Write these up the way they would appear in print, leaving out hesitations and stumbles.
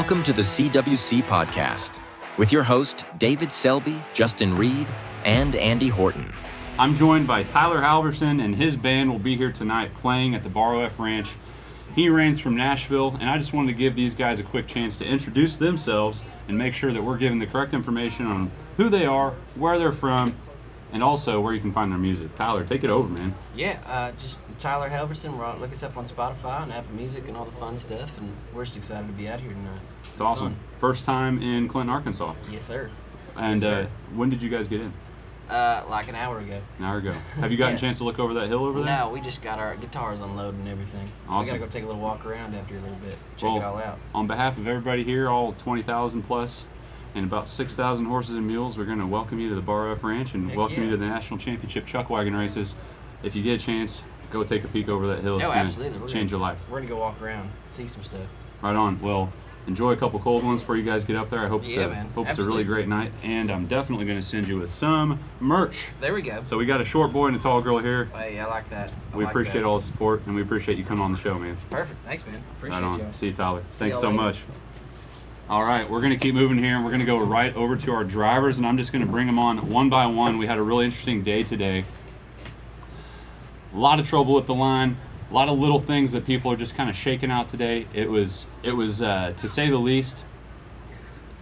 Welcome to the CWC podcast with your host, David Selby, Justin Reed, and Andy Horton. I'm joined by Tyler Halverson, and his band will be here tonight playing at the Bar F Ranch. He reigns from Nashville, and I just wanted to give these guys a quick chance to introduce themselves and make sure that we're giving the correct information on who they are, where they're from, and also where you can find their music. Tyler, take it over, man. Yeah, just Tyler Halverson. Look us up on Spotify and Apple Music and all the fun stuff, and we're just excited to be out here tonight. It's awesome. Fun. First time in Clinton, Arkansas. Yes, sir. And yes, sir. When did you guys get in? Like an hour ago. An hour ago. Have you gotten a chance to look over that hill over there? No, we just got our guitars unloaded and everything. So awesome. We got to go take a little walk around after a little bit, check it all out. On behalf of everybody here, all 20,000 plus, and about 6,000 horses and mules, we're going to welcome you to the Bar F Ranch and welcome you to the National Championship Chuckwagon races. If you get a chance, go take a peek over that hill. It's going to change your life. We're going to go walk around, see some stuff. Right on. Well, enjoy a couple cold ones before you guys get up there. I hope it's a really great night, and I'm definitely going to send you with some merch. There we go. So we got a short boy and a tall girl here. Hey, I like that. We appreciate all the support, and we appreciate you coming on the show, man. Perfect. Thanks, man. Appreciate you. Right See you, Tyler. Thanks so much. All right, we're going to keep moving here, and we're going to go right over to our drivers, and I'm just going to bring them on one by one. We had a really interesting day today. A lot of trouble with the line. A lot of little things that people are just kind of shaking out today. It was to say the least,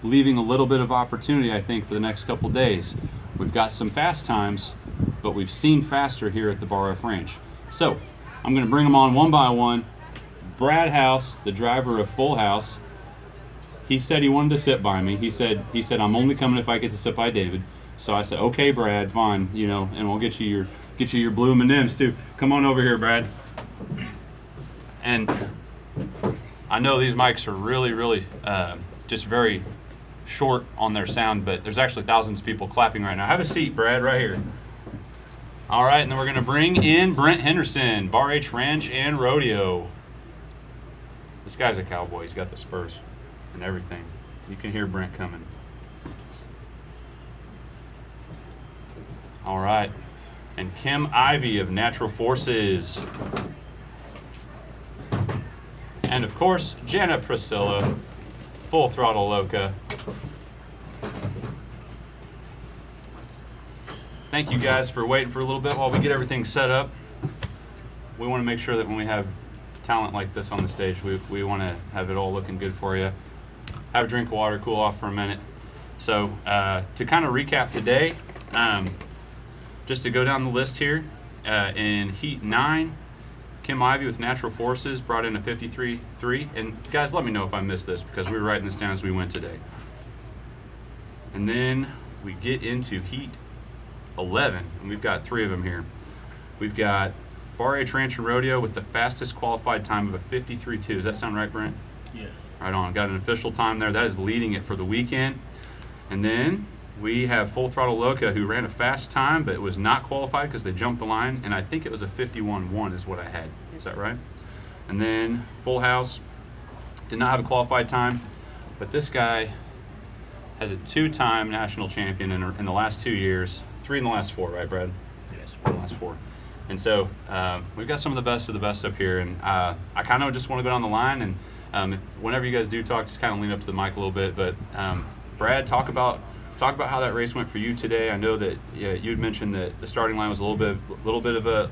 leaving a little bit of opportunity, I think, for the next couple days. We've got some fast times, but we've seen faster here at the Bar F Ranch. So I'm going to bring them on one by one. Brad House, the driver of Full House, he said he wanted to sit by me. He said I'm only coming if I get to sit by David. So I said, okay, Brad, fine, and we'll get you your blue M&Ms too. Come on over here, Brad. And I know these mics are really, really just very short on their sound, but there's actually thousands of people clapping right now. Have a seat, Brad, right here. All right, and then we're going to bring in Brent Henderson, Bar H Ranch and Rodeo. This guy's a cowboy. He's got the spurs and everything. You can hear Brent coming. All right. And Kim Ivy of Natural Forces. And of course, Jana Priscilla, Full Throttle Loca. Thank you guys for waiting for a little bit while we get everything set up. We want to make sure that when we have talent like this on the stage, we want to have it all looking good for you. Have a drink of water, cool off for a minute. So to kind of recap today, just to go down the list here, in Heat 9, Kim Ivy with Natural Forces brought in a 53.3. And guys, let me know if I missed this because we were writing this down as we went today. And then we get into Heat 11, and we've got 3 of them here. We've got Bar H Ranch and Rodeo with the fastest qualified time of a 53.2. Does that sound right, Brent? Yeah. Right on. Got an official time there. That is leading it for the weekend. And then we have Full Throttle Loca, who ran a fast time, but it was not qualified because they jumped the line, and I think it was a 51.1 is what I had. Is that right? And then Full House did not have a qualified time, but this guy has a 2-time national champion in the last 2 years, 3 in the last 4, right, Brad? Yes. In the last 4. And so we've got some of the best up here, and I kind of just want to go down the line, and whenever you guys do talk, just kind of lean up to the mic a little bit. But Brad, talk about how that race went for you today. I know that you'd mentioned that the starting line was a little bit of a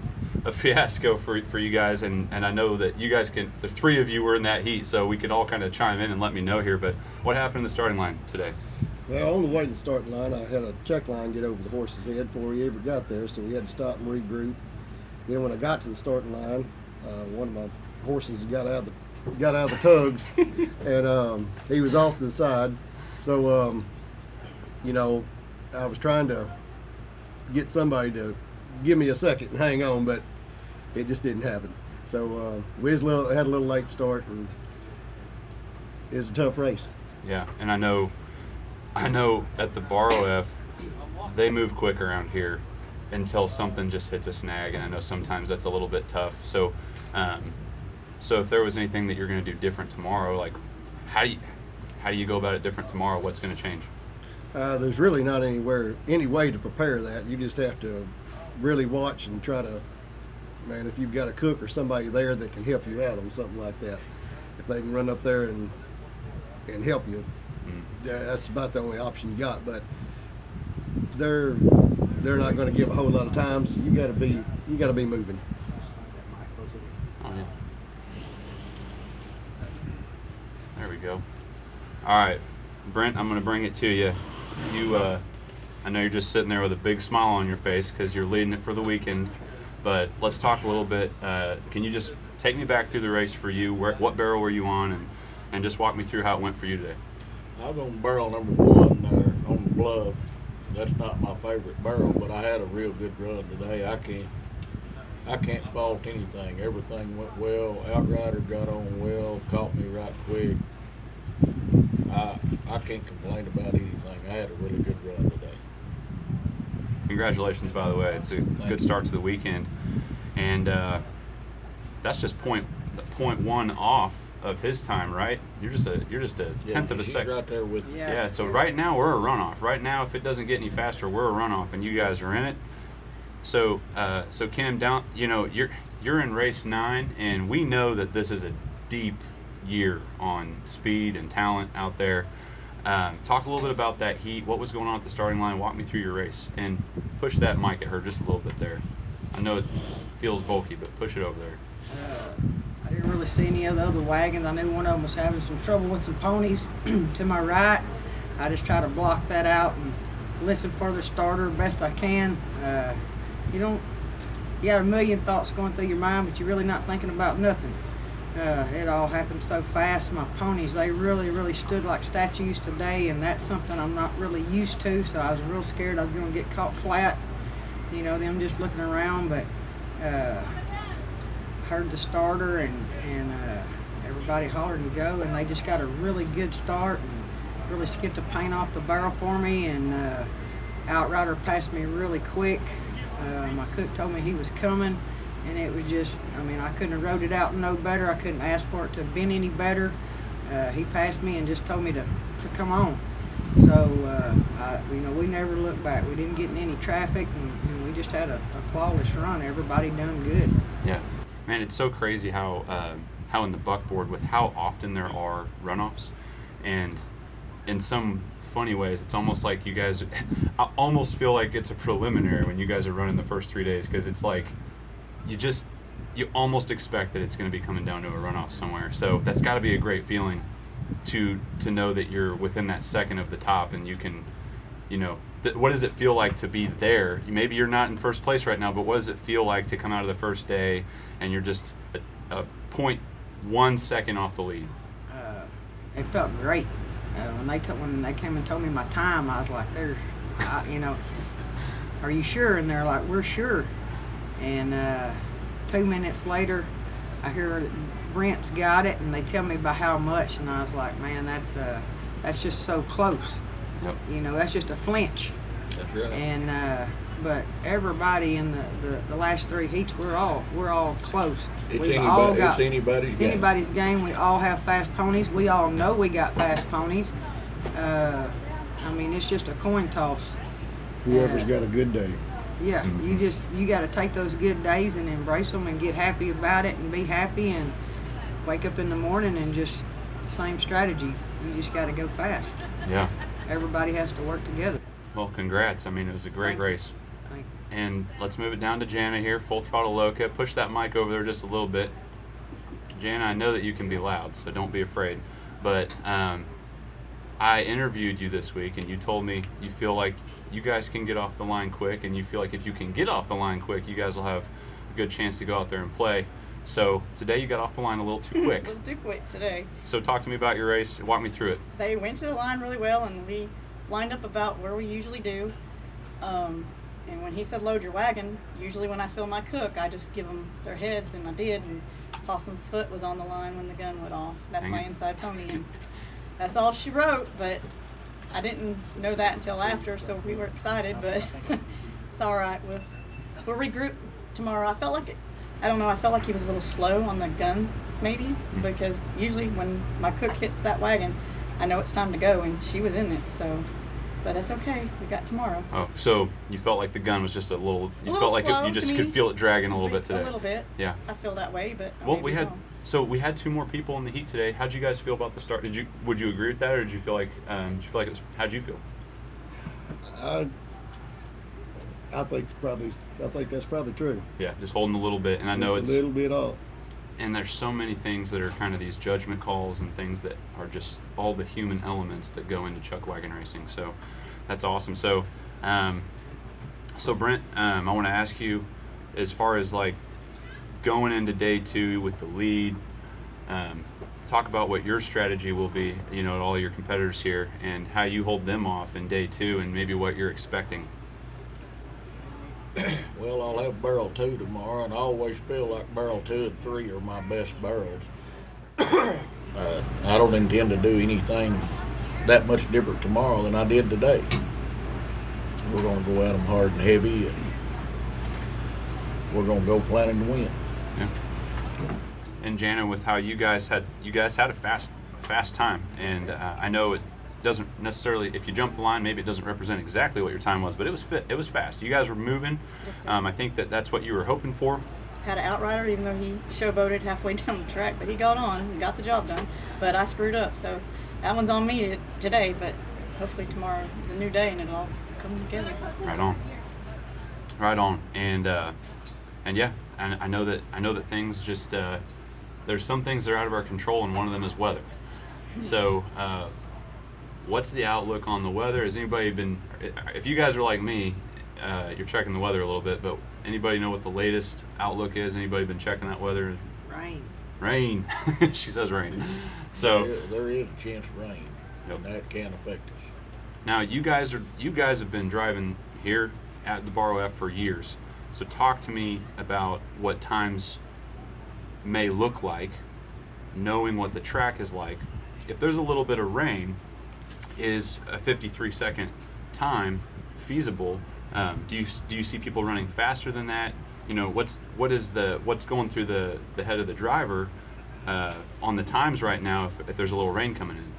fiasco for you guys, and I know that you guys the 3 of you were in that heat, so we could all kind of chime in and let me know here. But what happened in the starting line today? Well, on the way to the starting line, I had a check line get over the horse's head before we ever got there, so we had to stop and regroup. Then when I got to the starting line, one of my horses got out of the tugs, and he was off to the side. So, I was trying to get somebody to give me a second and hang on, but it just didn't happen. So we had a little late start, and it was a tough race. Yeah, and I know at the Bar F, they move quick around here until something just hits a snag, and I know sometimes that's a little bit tough. So, so if there was anything that you're going to do different tomorrow, like how do you go about it different tomorrow? What's going to change? There's really not any way to prepare that. You just have to really watch and try to, man, if you've got a cook or somebody there that can help you out on something like that, if they can run up there and and help you. That's about the only option you got. But they're not going to give a whole lot of time, so you got to be moving. Oh, yeah. There we go. All right, Brent, I'm going to bring it to you. I know you're just sitting there with a big smile on your face because you're leading it for the weekend. But let's talk a little bit. Can you just take me back through the race for you? What barrel were you on, and just walk me through how it went for you today? I was on barrel number 1 there on the bluff. That's not my favorite barrel, but I had a real good run today. I can't fault anything. Everything went well. Outrider got on well, caught me right quick. I can't complain about anything. I had a really good run today. Congratulations, by the way. It's a good start to the weekend, and that's just point 1 off of his time, right? You're just a tenth of a second. Right there with you. Yeah. So right now we're a runoff. Right now, if it doesn't get any faster, we're a runoff, and you guys are in it. So Kim, you're in race 9, and we know that this is a deep year on speed and talent out there. Talk a little bit about that heat. What was going on at the starting line? Walk me through your race, and push that mic at her just a little bit there. I know it feels bulky, but push it over there. I didn't really see any of the other wagons. I knew one of them was having some trouble with some ponies to my right. I just try to block that out and listen for the starter best I can. You got a million thoughts going through your mind, but you're really not thinking about nothing. It all happened so fast. My ponies, they really, really stood like statues today, and that's something I'm not really used to, so I was real scared I was going to get caught flat, them just looking around, but heard the starter and everybody hollered and go, and they just got a really good start and really skipped the paint off the barrel for me, and Outrider passed me really quick. My cook told me he was coming, and it was just, I couldn't have rode it out no better. I couldn't ask for it to have been any better. He passed me and just told me to come on. So, we never looked back. We didn't get in any traffic, and we just had a flawless run. Everybody done good. Yeah. Man, it's so crazy how in the buckboard, with how often there are runoffs, and in some funny ways, it's almost like you guys, I almost feel like it's a preliminary when you guys are running the first 3 days, because it's like you almost expect that it's going to be coming down to a runoff somewhere. So that's got to be a great feeling to know that you're within that second of the top, and you can, what does it feel like to be there? Maybe you're not in first place right now, but what does it feel like to come out of the first day and you're just a 0.1 second off the lead? It felt great. When they came and told me my time, I was like, are you sure? And they're like, we're sure. And 2 minutes later, I hear Brent's got it, and they tell me by how much, and I was like, man, that's just so close. Yep. That's just a flinch. That's right. And but everybody in the last 3 heats, we're all close. It's anybody's game. We all have fast ponies. We all know we got fast ponies. It's just a coin toss. Whoever's got a good day. Yeah, you got to take those good days and embrace them and get happy about it and be happy and wake up in the morning and just same strategy. You just got to go fast. Yeah. Everybody has to work together. Well, congrats. It was a great race. Thank you. And let's move it down to Jana here, full throttle Loca. Push that mic over there just a little bit. Jana, I know that you can be loud, so don't be afraid. But I interviewed you this week, and you told me you feel like you guys can get off the line quick, and you feel like if you can get off the line quick, you guys will have a good chance to go out there and play. So today you got off the line a little too quick. A little too quick today. So talk to me about your race. Walk me through it. They went to the line really well, and we lined up about where we usually do. And when he said load your wagon, usually when I fill my cook, I just give them their heads, and I did. And Possum's foot was on the line when the gun went off. That's Dang my it. inside pony, and that's all she wrote. But I didn't know that until after, so we were excited. But it's all right. We'll regroup tomorrow. I felt like he was a little slow on the gun, maybe, because usually when my cook hits that wagon, I know it's time to go, and she was in it. So, but that's okay. We got tomorrow. Oh, so you felt like the gun was just a little. You A felt little like slow you just to could me. feel it dragging a little bit today. A little bit. Yeah. I feel that way, but Well, maybe we had wrong. So we had 2 more people in the heat today. How'd you guys feel about the start? Would you agree with that, or did you feel like it was? How'd you feel? I think that's probably true. Yeah, just holding a little bit, and I know Just a little bit off. And there's so many things that are kind of these judgment calls and things that are just all the human elements that go into Chuckwagon racing. So that's awesome. So, Brent, I want to ask you, as far as like going into day 2 with the lead, talk about what your strategy will be, to all your competitors here, and how you hold them off in day 2, and maybe what you're expecting. Well, I'll have barrel 2 tomorrow, and I always feel like barrel 2 and 3 are my best barrels. I don't intend to do anything that much different tomorrow than I did today. We're going to go at them hard and heavy, and we're going to go planning to win. Yeah. And Jana, with how you guys had a fast time, and I know it doesn't necessarily, if you jump the line, maybe it doesn't represent exactly what your time was, but it was fast. You guys were moving. Yes, I think that's what you were hoping for. Had an outrider, even though he showboated halfway down the track, but he got on and got the job done. But I screwed up, so that one's on me today. But hopefully tomorrow is a new day and it'll all come together. Right on. And yeah, I know that things just there's some things that are out of our control, and one of them is weather. So. What's the outlook on the weather? Has anybody been, if you guys are like me, you're checking the weather a little bit, but anybody know what the latest outlook is? Anybody been checking that weather? Rain. She says rain. So there is a chance of rain, and that can affect us. Now you guys have been driving here at the Bar F for years. So talk to me about what times may look like, knowing what the track is like. If there's a little bit of rain, is a 53-second time feasible? Do you see people running faster than that? What's going through the head of the driver on the times right now if there's a little rain coming in?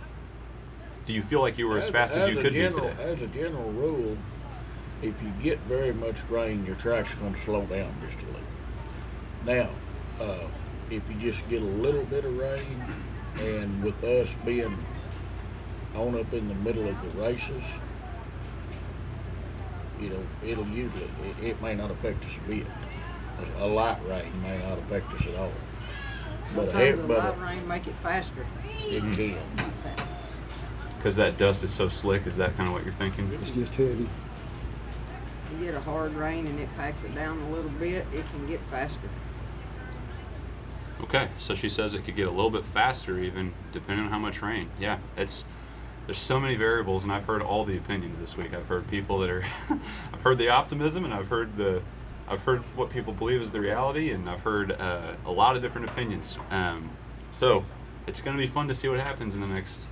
Do you feel like you were as fast as you could be today? As a general rule, if you get very much rain, your track's going to slow down just a little. Now, if you just get a little bit of rain, and with us being on up in the middle of the races, it'll usually, it may not affect us a bit. A light rain may not affect us at all. Sometimes the light rain make it faster. It can. Because that dust is so slick, is that kind of what you're thinking? It's just heavy. You get a hard rain and it packs it down a little bit, it can get faster. Okay, so she says it could get a little bit faster even, depending on how much rain. Yeah, there's so many variables, and I've heard all the opinions this week. I've heard people that are, I've heard the optimism, and I've heard what people believe is the reality, and I've heard a lot of different opinions. So it's going to be fun to see what happens in the next,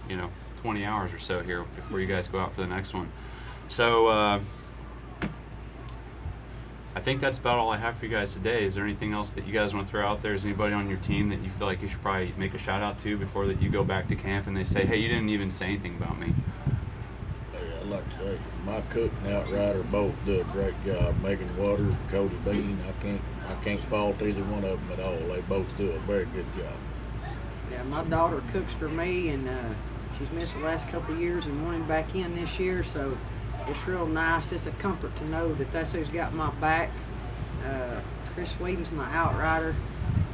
20 hours or so here before you guys go out for the next one. So I think that's about all I have for you guys today. Is there anything else that you guys want to throw out there? Is anybody on your team that you feel like you should probably make a shout out to before that you go back to camp and they say, hey, you didn't even say anything about me? I'd like to say my cook and outrider both do a great job. Megan Waters, Cody Bean, I can't fault either one of them at all. They both do a very good job. Yeah, my daughter cooks for me, and she's missed the last couple of years and wanting back in this year, so it's real nice. It's a comfort to know that that's who's got my back. Chris Whedon's my outrider.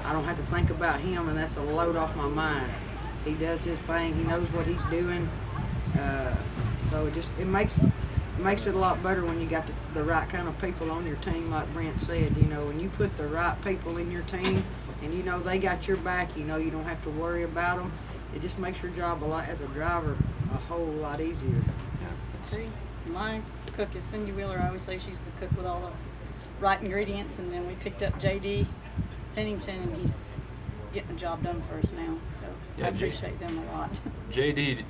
I don't have to think about him, and that's a load off my mind. He does his thing. He knows what he's doing. So it makes it a lot better when you got the right kind of people on your team, like Brent said. When you put the right people in your team, and they got your back, you don't have to worry about them. It just makes your job as a driver a whole lot easier. Yeah, My cook is Cindy Wheeler. I always say she's the cook with all the right ingredients, and then we picked up JD Pennington, and he's getting the job done for us now. So yeah, I appreciate them a lot. JD,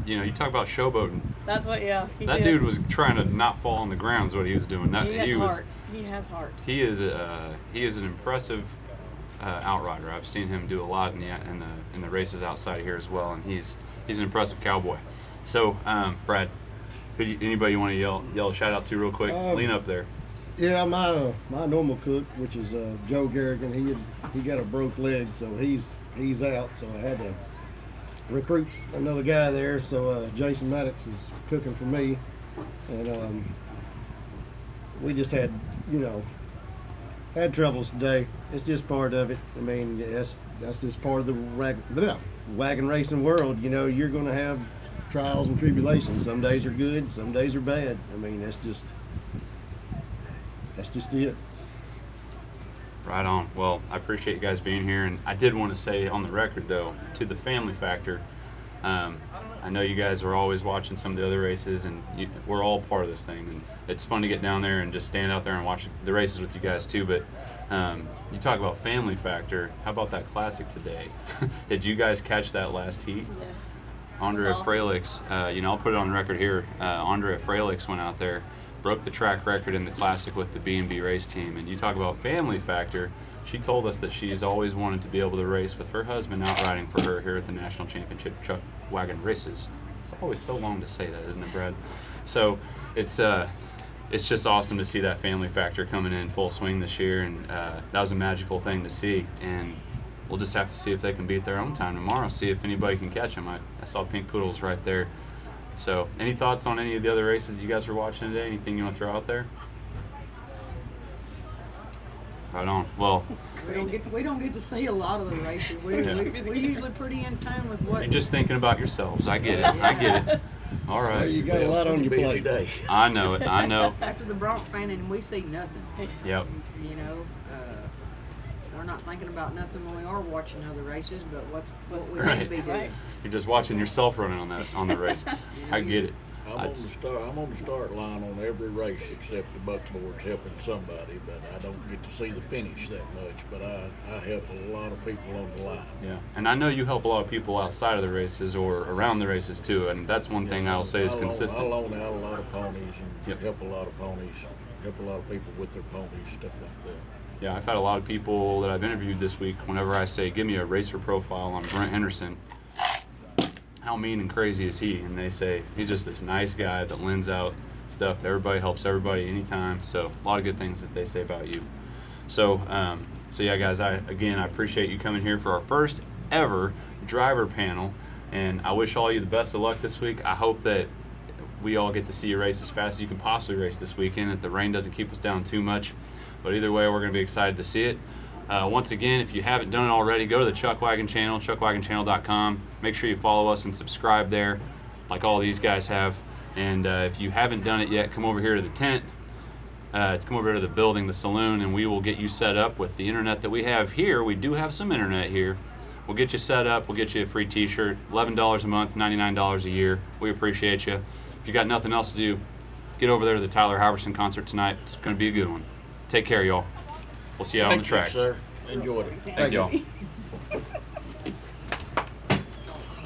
you talk about showboating. That's what, yeah. That dude was trying to not fall on the ground is what he was doing. He has heart. He is an impressive outrider. I've seen him do a lot in the races outside of here as well, and he's an impressive cowboy. So, Brad, anybody you want to yell a shout out to real quick? Lean up there. Yeah, my normal cook, which is Joe Garrigan, he got a broke leg, so he's out. So I had to recruit another guy there. So Jason Maddox is cooking for me, and we just had troubles today. It's just part of it. I mean, that's just part of the wagon racing world. You're going to have trials and tribulations. Some days are good, some days are bad. I mean, that's just it. Right on. Well, I appreciate you guys being here, and I did want to say on the record, though, to the family factor, I know you guys are always watching some of the other races, and we're all part of this thing, and it's fun to get down there and just stand out there and watch the races with you guys, too, but you talk about family factor. How about that classic today? Did you guys catch that last heat? Yes. Andrea That's Fralix, I'll put it on record here. Andrea Fralix went out there, broke the track record in the classic with the B&B race team. And you talk about family factor. She told us that she's always wanted to be able to race with her husband out riding for her here at the National Championship Chuckwagon races. It's always so long to say that, isn't it, Brad? So it's just awesome to see that family factor coming in full swing this year, and that was a magical thing to see. And we'll just have to see if they can beat their own time tomorrow, see if anybody can catch them. I saw Pink Poodles right there. So any thoughts on any of the other races that you guys were watching today? Anything you want to throw out there? Right on. Well, We don't get to see a lot of the races. We're usually pretty in tune with what. you're just thinking about yourselves. I get it. I get it. All Well, right. you got a lot on your Busy plate. day. I know it. I know. After the Bronx fan, and we see nothing. Yep. We're not thinking about nothing when we are watching other races, but what we Right. need to be doing. Right. You're just watching yourself running on the race. I get it. I'm on the start line on every race except the Buckboard's helping somebody, but I don't get to see the finish that much. But I help a lot of people on the line. Yeah, and I know you help a lot of people outside of the races or around the races too, and that's one thing I'll say is consistent. I loan out a lot of ponies and Yep. help a lot of ponies, help a lot of people with their ponies, stuff like that. Yeah, I've had a lot of people that I've interviewed this week. Whenever I say, "Give me a racer profile on Brent Henderson," how mean and crazy is he? And they say he's just this nice guy that lends out stuff to everybody, helps everybody anytime. So a lot of good things that they say about you. So yeah, guys, I appreciate you coming here for our first ever driver panel, and I wish all you the best of luck this week. I hope that we all get to see you race as fast as you can possibly race this weekend, that the rain doesn't keep us down too much. But either way, we're going to be excited to see it. Once again, if you haven't done it already, go to the Chuckwagon channel, chuckwagonchannel.com. Make sure you follow us and subscribe there, like all these guys have. And if you haven't done it yet, come over here to the tent, come over to the building, the saloon, and we will get you set up with the internet that we have here. We do have some internet here. We'll get you set up. We'll get you a free t-shirt, $11 a month, $99 a year. We appreciate you. If you got nothing else to do, get over there to the Tyler Halverson concert tonight. It's going to be a good one. Take care, y'all. We'll see you out on the track. Thank you, sir. Enjoyed it. Thank y'all.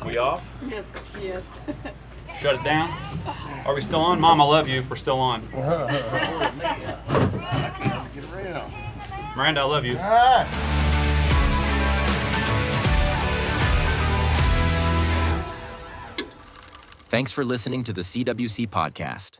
We off? Yes. Yes. Shut it down? Are we still on? Mom, I love you. We're still on. Get around. Miranda, I love you. Thanks for listening to the CWC podcast.